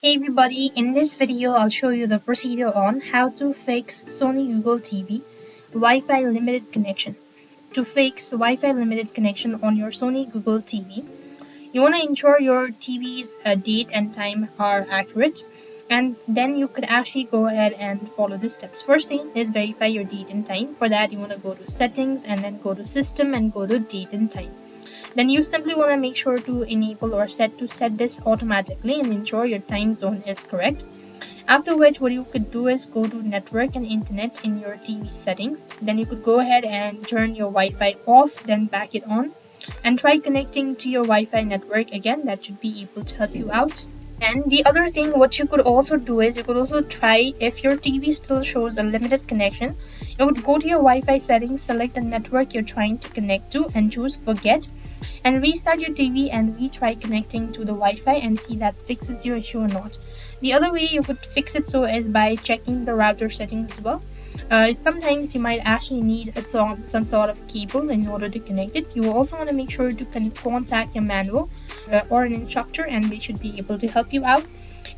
Hey everybody, in this video I'll show you the procedure on how to fix Sony Google TV Wi-Fi limited connection. To fix Wi-Fi limited connection on your Sony Google TV, you want to ensure your TV's date and time are accurate, and then you could actually go ahead and follow the steps. First thing is verify your date and time. For that you want to go to settings and then go to system and go to date and time. Then you simply want to make sure to enable or set this automatically and ensure your time zone is correct. After which, what you could do is go to network and internet in your TV settings. Then you could go ahead and turn your Wi-Fi off, then back it on, and try connecting to your Wi-Fi network again. That should be able to help you out. And the other thing, what you could also do is you could also try, if your TV still shows a limited connection, you would go to your Wi-Fi settings, select the network you're trying to connect to, and choose forget, and restart your TV and retry connecting to the Wi-Fi and see that fixes your issue or not. The other way you could fix it so is by checking the router settings as well. Sometimes you might actually need some sort of cable in order to connect it. You will also want to make sure to contact your manual or an instructor, and they should be able to help you out.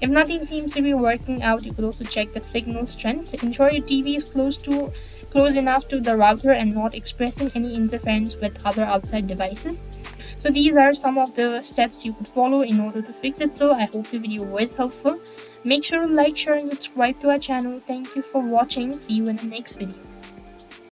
If nothing seems to be working out, you could also check the signal strength. Ensure your TV is close enough to the router and not expressing any interference with other outside devices. So these are some of the steps you could follow in order to fix it. So I hope the video was helpful. Make sure to like, share and subscribe to our channel. Thank you for watching. See you in the next video.